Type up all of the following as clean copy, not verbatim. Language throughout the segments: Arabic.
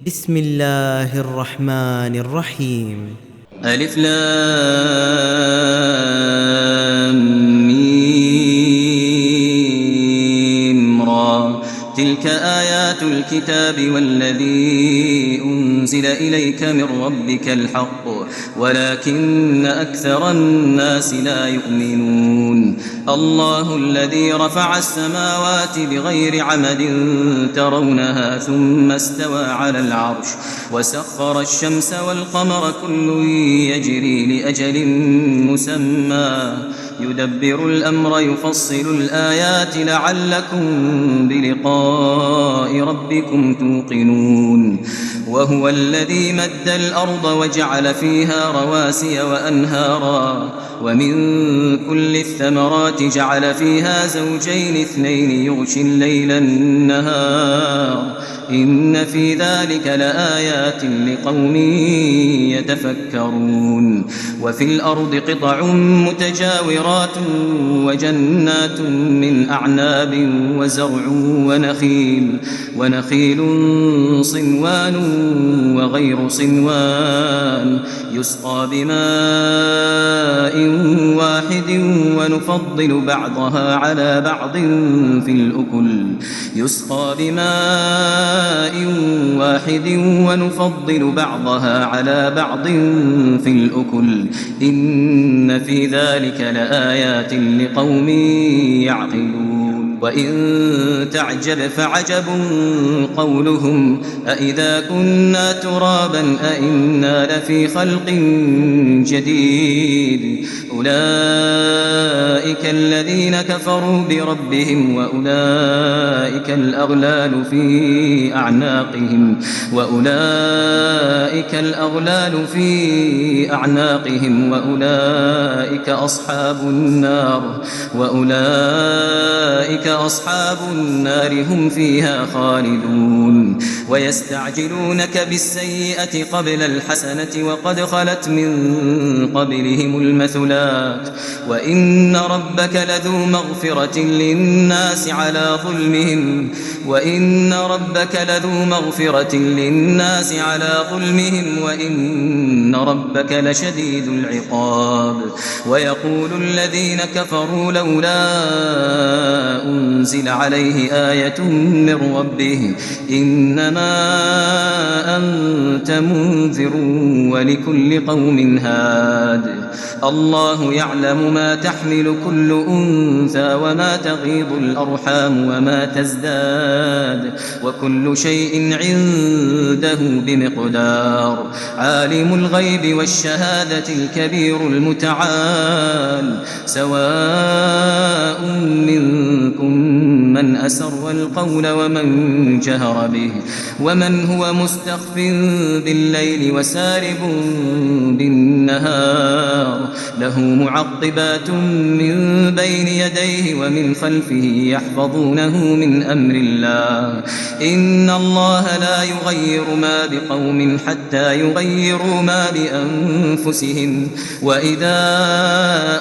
بسم الله الرحمن الرحيم. ألف لام ميم را. تلك آيات الكتاب والذي أنزل إليك من ربك الحق ولكن أكثر الناس لا يؤمنون. الله الذي رفع السماوات بغير عمد ترونها ثم استوى على العرش وسخر الشمس والقمر كل يجري لأجل مسمى يدبر الأمر يفصل الآيات لعلكم بلقاء ربكم توقنون. وهو الذي مد الأرض وجعل فيها رواسي وأنهارا ومن كل الثمرات جعل فيها زوجين اثنين يغشي الليل النهار إن في ذلك لآيات لقوم يتفكرون. وفي الأرض قطع متجاورات وجنات من أعناب وزرع ونخيل صنوان وغير صنوان يسقى بماء واحد ونفضل بعضها على بعض في الأكل إن في ذلك لآيات لقوم يعقلون. وإن تعجب فعجب قولهم أإذا كنا ترابا أإنا لفي خلق جديد أولئك الذين كفروا بربهم وأولئك الأغلال في أعناقهم وأولئك أصحاب النار هم فيها خالدون. ويستعجلونك بالسيئة قبل الحسنة وقد خلت من قبلهم المثلات وإن ربك لذو مغفرة للناس على ظلمهم وإن ربك لشديد العقاب. ويقول الذين كفروا لولا أنزل عليه آية من ربه إنما أنت منذر ولكل قوم هاد. الله يعلم ما تحمل كل أنثى وما تغيض الأرحام وما تزداد وكل شيء عنده بمقدار. عالم الغيب والشهادة الكبير المتعال سواء منكم من أسر القول ومن جهر به ومن هو مستخف بالليل وسارب بالنهار له معقبات من بين يديه ومن خلفه يحفظونه من أمر الله إن الله لا يغير ما بقوم حتى يغيروا ما بأنفسهم وإذا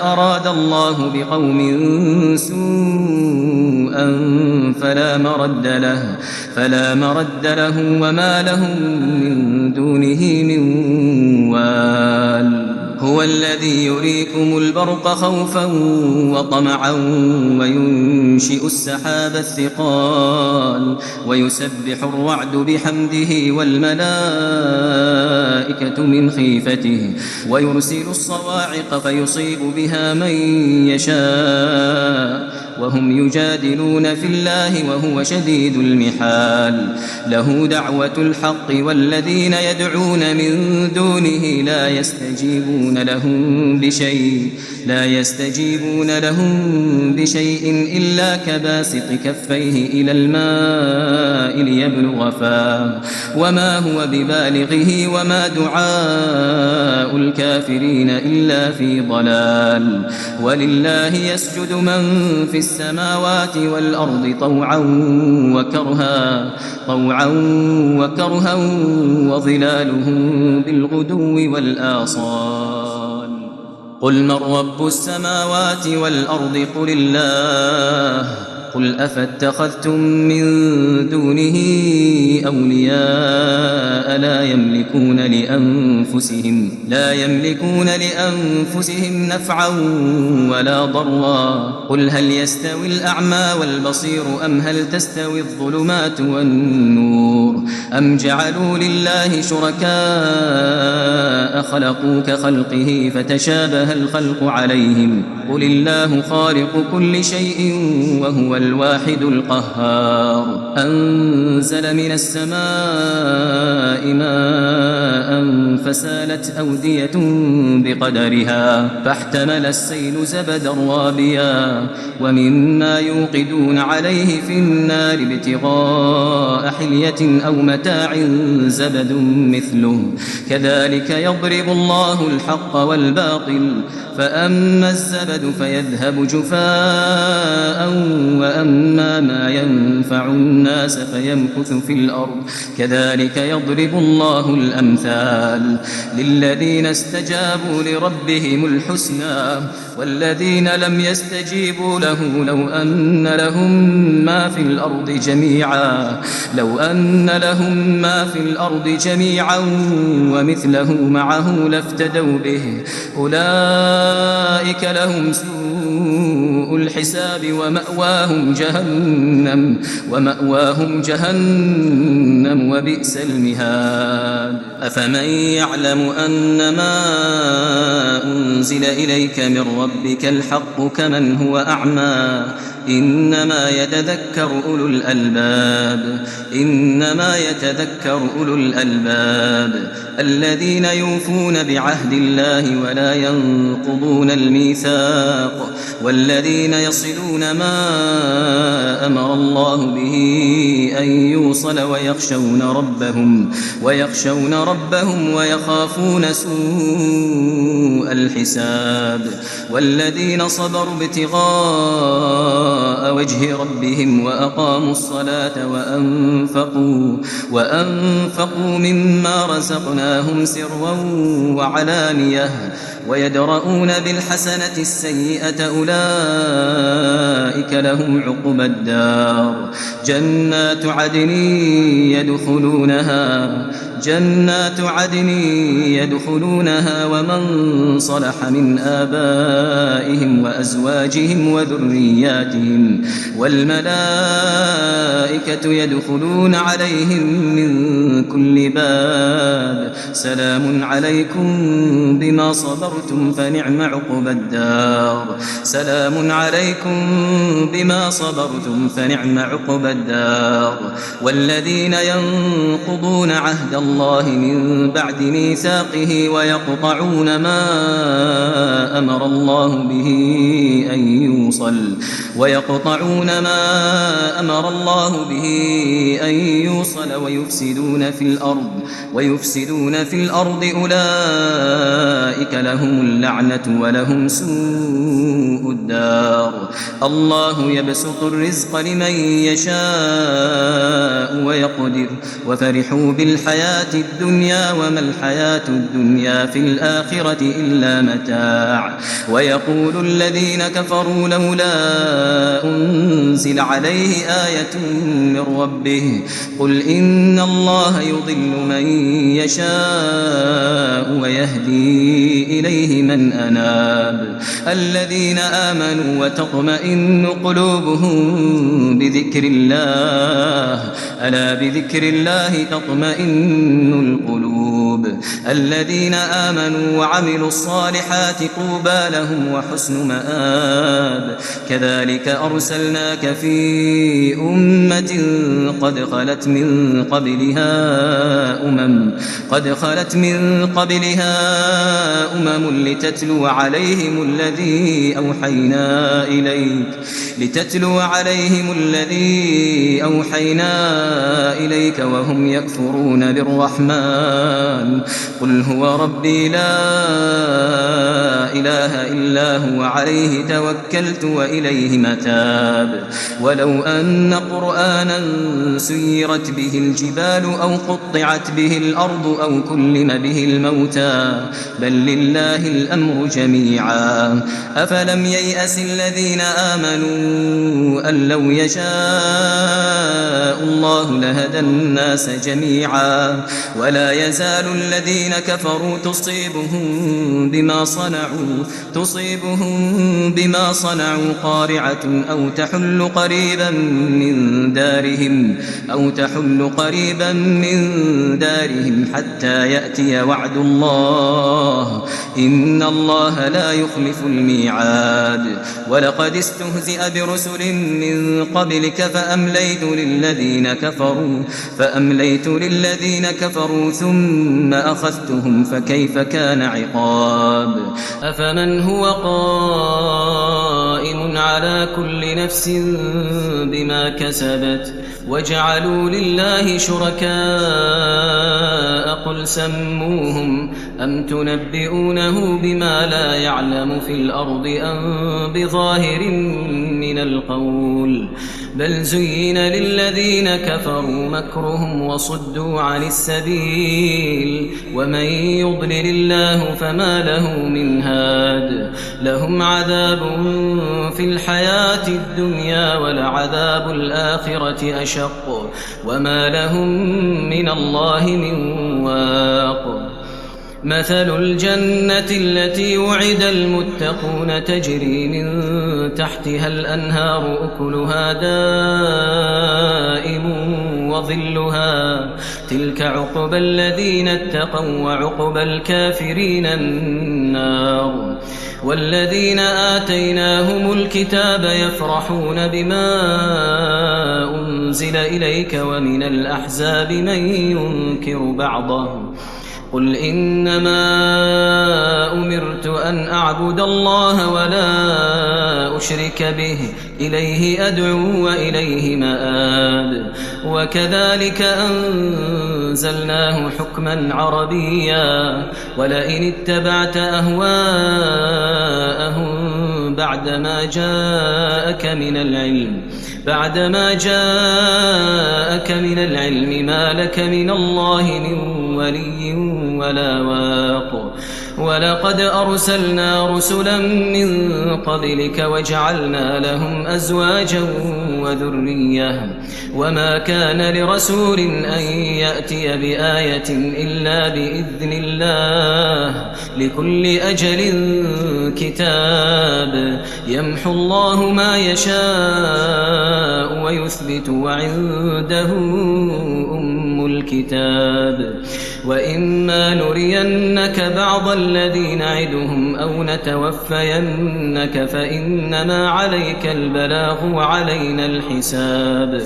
أراد الله بقوم سوءا فلا مرد له وما لهم من دونه من وال. هو الذي يريكم البرق خوفا وطمعا وينشئ السحاب الثقال ويسبح الرعد بحمده والملائكة من خيفته ويرسل الصواعق فيصيب بها من يشاء وهم يجادلون في الله وهو شديد المحال. له دعوة الحق والذين يدعون من دونه لا يستجيبون لهم بشيء إلا كباسط كفيه إلى الماء ليبلغ فاه وما هو ببالغه وما دعاء الكافرين إلا في ضلال. ولله يسجد من في السماوات والأرض طوعا وكرها وظلالهم بالغدو والآصال. قل من رب السماوات والأرض قل الله قل أفاتخذتم من دونه أولياء الأشقياء لا يملكون لأنفسهم نفعا ولا ضرا. قل هل يستوي الأعمى والبصير أم هل تستوي الظلمات والنور أم جعلوا لله شركاء خلقوا كخلقه فتشابه الخلق عليهم قل الله خالق كل شيء وهو الواحد القهار. أنزل من السماء ماء فسالت أودية بقدرها فاحتمل السيل زبدا رابيا ومما يوقدون عليه في النار ابتغاء حلية أو متاع زبد مثله كذلك يضرب الله الحق والباطل فأما الزبد فيذهب جفاء وأما ما ينفع الناس فيمكث في الأرض كذلك يضرب الله الأمثال للذين استجابوا لربهم الحسنى والذين لم يستجيبوا له لو أن لهم ما في الأرض جميعا ومثله معه لافتدوا به أولئك لهم سوء الحساب ومأواهم جهنم وبئس المهاد. أفمن يعلم أنما أنزل إليك من ربك الحق كمن هو أعمى إنما يتذكر أولو الألباب الذين يوفون بعهد الله ولا ينقضون الميثاق والذين يصلون ما أمر الله به أن يوصل ويخشون ربهم ويخافون سوء الحساب والذين صبروا ابتغاء وجه ربهم وأقاموا الصلاة وأنفقوا مما رزقناهم سرا وعلانية ويدرؤون بالحسنة السيئة أولئك لهم عقبى الدار جنات عدن يدخلونها ومن صلح من آبائهم وأزواجهم وذرياتهم والملائكة يدخلون عليهم من كل باب سلام عليكم بما صبرتم فنعم عقبى الدار. والذين ينقضون عهد الله من بعد ميثاقه ويقطعون ما أمر الله به أن يوصل ويفسدون في الأرض أولئك لهم اللعنة ولهم سوء الدار. الله يبسط الرزق لمن يشاء ويقدر وفرحوا بالحياة الدنيا وما الحياة الدنيا في الآخرة إلا متاع. ويقول الذين كفروا لولا أنزل عليه آية من ربه قل إن الله يضل من يشاء ويهدي إليه من أناب. الذين آمنوا وتطمئن قلوبهم بذكر الله ألا بذكر الله تطمئن القلوب. الذين آمنوا وعملوا الصالحات طوبى لهم وحسن مآب. كذلك أرسلناك في أمة قد خلت من قبلها أمم لتتلو عليهم الذي أوحينا إليك وهم يكفرون بالرحمن قل هو ربي لا إله إلا هو عليه توكلت وإليه متاب ولو أن قرآنا سيرت به الجبال أو قطعت به الأرض أو كلم به الموتى بل لله الأمر جميعا أفلم ييأس الذين آمنوا أن لو يشاء الله لهدى الناس جميعا ولا يزال الذين كفروا تصيبهم بما صنعوا قارعة أو تحل قريبا من دارهم حتى يأتي وعد الله إن الله لا يخلف الميعاد ولقد استهزئ برسل من قبلك فأمليت للذين كفروا ثم أخذتهم فكيف كان عقاب أفمن هو قائم على كل نفس بما كسبت وجعلوا لله شركاء قل سموهم أم تنبئونه بما لا يعلم في الأرض أم بظاهر من القول بل زين للذين كفروا مكرهم وصدوا عن السبيل ومن يضلل الله فما له من هاد لهم عذاب في الحياة الدنيا ولعذاب الآخرة أشق وما لهم من الله من واق مثل الجنة التي وعد المتقون تجري من تحتها الأنهار أكلها دائم وظلها تلك عقبى الذين اتقوا وعقبى الكافرين النار والذين آتيناهم الكتاب يفرحون بما أنزل إليك ومن الأحزاب من ينكر بعضه قل إنما أمرت أن أعبد الله ولا أشرك به إليه أدعو وإليه مآب وكذلك أنزلناه حكما عربيا ولئن اتبعت أهواءهم بعدما جاءك من العلم ما لك من الله من ولي ولا واق ولقد أرسلنا رسلا من قبلك وجعلنا لهم أزواجا وذرية وما كان لرسول أن يأتي بآية إلا بإذن الله لكل أجل كتاب يمحو الله ما يشاء ويثبت وعنده أم الكتاب وإما نرينك بعض الذين نعدهم أو نتوفينك فإنما عليك البلاغ وعلينا الحساب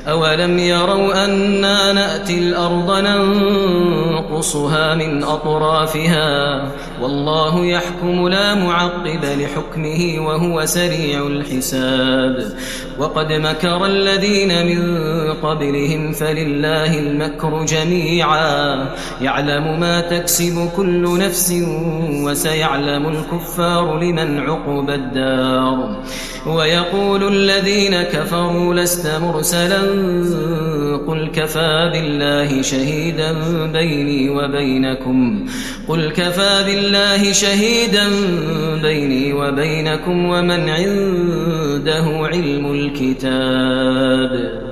أولم يروا أنا نأتي الأرض ننقصها من أطرافها والله يحكم لا معقب لحكمه وهو سريع الحساب وقد مكر الذين من قبلهم فلله المكر جميعا يعلم ما تكسب كل نفس وسيعلم الكفار لمن عقب الدار ويقول الذين كفروا لست مرسلا قل كفى بالله شهيدا بيني وبينكم ومن عنده علم الكتاب